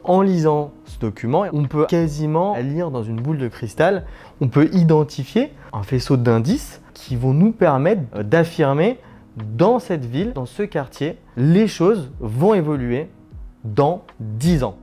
En lisant ce document, on peut quasiment lire dans une boule de cristal, on peut identifier un faisceau d'indices qui vont nous permettre d'affirmer dans cette ville, dans ce quartier, les choses vont évoluer dans 10 ans.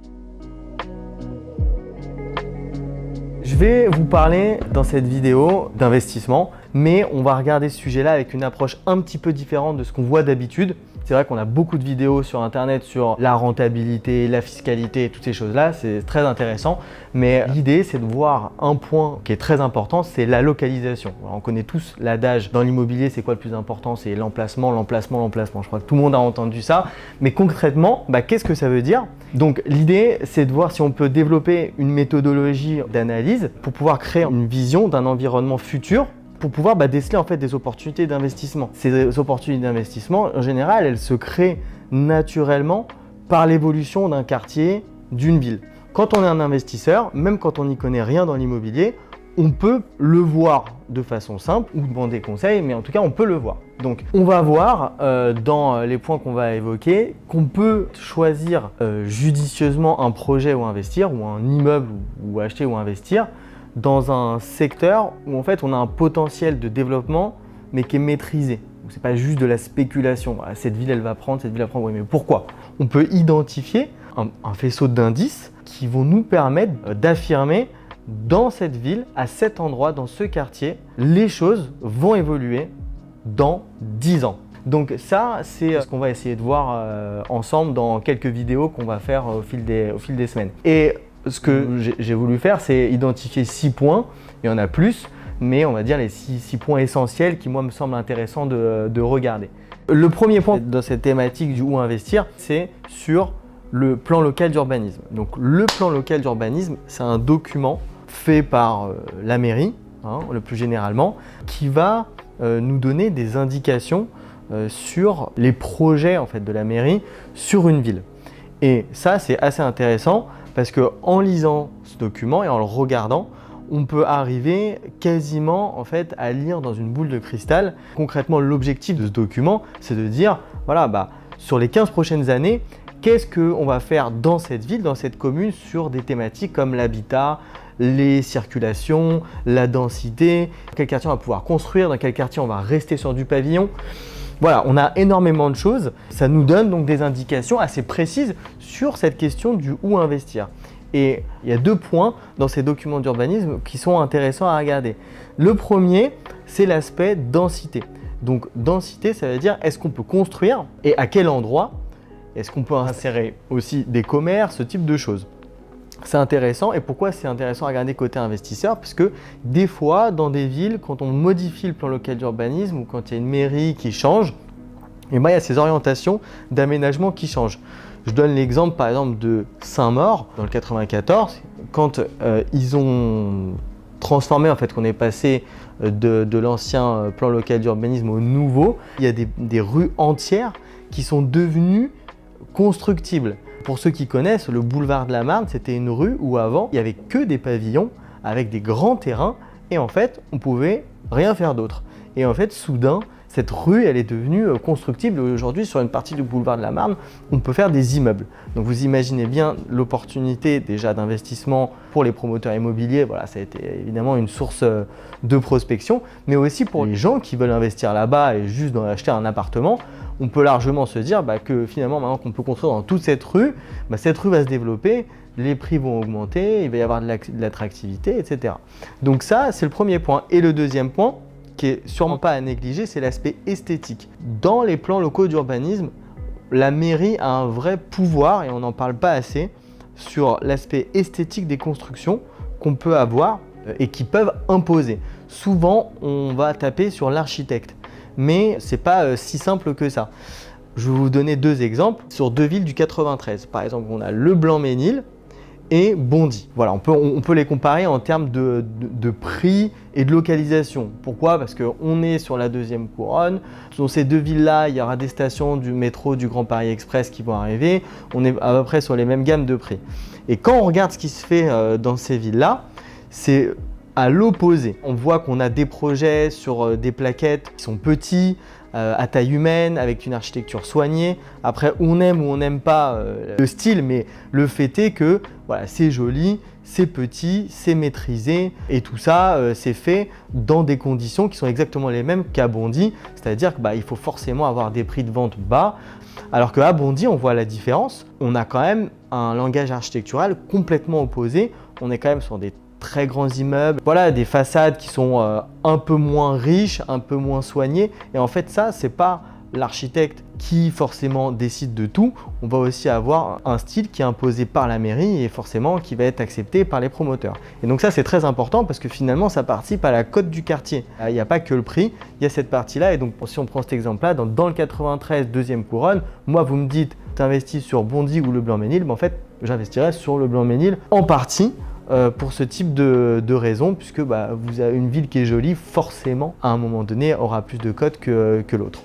Je vais vous parler dans cette vidéo d'investissement, mais on va regarder ce sujet-là avec une approche un petit peu différente de ce qu'on voit d'habitude. C'est vrai qu'on a beaucoup de vidéos sur internet sur la rentabilité, la fiscalité, toutes ces choses-là, c'est très intéressant. Mais l'idée, c'est de voir un point qui est très important, c'est la localisation. Alors, on connaît tous l'adage dans l'immobilier, c'est quoi le plus important? C'est l'emplacement, l'emplacement, l'emplacement. Je crois que tout le monde a entendu ça. Mais concrètement, qu'est-ce que ça veut dire? Donc l'idée, c'est de voir si on peut développer une méthodologie d'analyse pour pouvoir créer une vision d'un environnement futur, pour pouvoir déceler en fait des opportunités d'investissement. Ces opportunités d'investissement, en général, elles se créent naturellement par l'évolution d'un quartier, d'une ville. Quand on est un investisseur, même quand on n'y connaît rien dans l'immobilier, on peut le voir de façon simple ou demander conseil, mais en tout cas, on peut le voir. Donc, on va voir dans les points qu'on va évoquer qu'on peut choisir judicieusement un projet où investir, ou un immeuble où acheter ou investir, dans un secteur où en fait on a un potentiel de développement mais qui est maîtrisé. Ce n'est pas juste de la spéculation. Voilà, cette ville elle va prendre, cette ville va prendre. Oui, mais pourquoi? On peut identifier un faisceau d'indices qui vont nous permettre d'affirmer dans cette ville, à cet endroit, dans ce quartier, les choses vont évoluer dans 10 ans. Donc ça, c'est ce qu'on va essayer de voir ensemble dans quelques vidéos qu'on va faire au fil des semaines. Et ce que j'ai voulu faire, c'est identifier 6 points, il y en a plus, mais on va dire les 6 points essentiels qui moi me semblent intéressants de regarder. Le premier point dans cette thématique du où investir, c'est sur le plan local d'urbanisme. Donc le plan local d'urbanisme, c'est un document fait par la mairie, le plus généralement, qui va nous donner des indications sur les projets en fait, de la mairie sur une ville. Et ça, c'est assez intéressant parce qu'en lisant ce document et en le regardant, on peut arriver quasiment en fait, à lire dans une boule de cristal. Concrètement, l'objectif de ce document, c'est de dire, voilà, sur les 15 prochaines années, qu'est-ce qu'on va faire dans cette ville, dans cette commune, sur des thématiques comme l'habitat, les circulations, la densité, quel quartier on va pouvoir construire, dans quel quartier on va rester sur du pavillon. Voilà, on a énormément de choses. Ça nous donne donc des indications assez précises sur cette question du où investir. Et il y a 2 points dans ces documents d'urbanisme qui sont intéressants à regarder. Le premier, c'est l'aspect densité. Donc densité, ça veut dire est-ce qu'on peut construire et à quel endroit? Est-ce qu'on peut insérer aussi des commerces, ce type de choses? C'est intéressant. Et pourquoi c'est intéressant à regarder côté investisseur? Parce que des fois, dans des villes, quand on modifie le plan local d'urbanisme ou quand il y a une mairie qui change, il y a ces orientations d'aménagement qui changent. Je donne l'exemple par exemple de Saint-Maur, dans le 94, quand ils ont transformé, en fait, qu'on est passé de l'ancien plan local d'urbanisme au nouveau, il y a des rues entières qui sont devenues constructibles. Pour ceux qui connaissent, le boulevard de la Marne, c'était une rue où avant, il n'y avait que des pavillons avec des grands terrains et en fait, on pouvait rien faire d'autre. Et en fait, soudain, cette rue, elle est devenue constructible. Aujourd'hui, sur une partie du boulevard de la Marne, on peut faire des immeubles. Donc vous imaginez bien l'opportunité déjà d'investissement pour les promoteurs immobiliers. Voilà, ça a été évidemment une source de prospection, mais aussi pour les gens qui veulent investir là-bas et juste acheter un appartement. On peut largement se dire que finalement, maintenant qu'on peut construire dans toute cette rue va se développer, les prix vont augmenter, il va y avoir de l'attractivité, etc. Donc ça, c'est le premier point. Et le deuxième point, qui est sûrement pas à négliger, c'est l'aspect esthétique. Dans les plans locaux d'urbanisme, la mairie a un vrai pouvoir, et on n'en parle pas assez, sur l'aspect esthétique des constructions qu'on peut avoir et qui peuvent imposer. Souvent, on va taper sur l'architecte. Mais ce n'est pas si simple que ça. Je vais vous donner 2 exemples sur 2 villes du 93. Par exemple, on a Le Blanc-Mesnil et Bondy. Voilà, on peut les comparer en termes de prix et de localisation. Pourquoi? Parce qu'on est sur la 2e couronne. Dans ces 2 villes-là, il y aura des stations du métro du Grand Paris Express qui vont arriver. On est à peu près sur les mêmes gammes de prix. Et quand on regarde ce qui se fait dans ces villes-là, c'est à l'opposé. On voit qu'on a des projets sur des plaquettes qui sont petits, à taille humaine, avec une architecture soignée. Après, on aime ou on n'aime pas le style, mais le fait est que voilà, c'est joli, c'est petit, c'est maîtrisé et tout ça, c'est fait dans des conditions qui sont exactement les mêmes qu'à Bondy, c'est-à-dire qu'il faut forcément avoir des prix de vente bas, alors qu'à Bondy, on voit la différence. On a quand même un langage architectural complètement opposé. On est quand même sur des très grands immeubles, voilà, des façades qui sont un peu moins riches, un peu moins soignées. Et en fait, ça, c'est pas l'architecte qui forcément décide de tout. On va aussi avoir un style qui est imposé par la mairie et forcément qui va être accepté par les promoteurs. Et donc ça, c'est très important parce que finalement, ça participe à la cote du quartier. Il n'y a pas que le prix, il y a cette partie-là. Et donc, si on prend cet exemple-là, dans le 93, deuxième couronne, moi, vous me dites, tu investis sur Bondy ou le Blanc-Mesnil, mais en fait, j'investirais sur le Blanc-Mesnil en partie. Pour ce type de raison, puisque vous avez une ville qui est jolie, forcément, à un moment donné, aura plus de cotes que l'autre.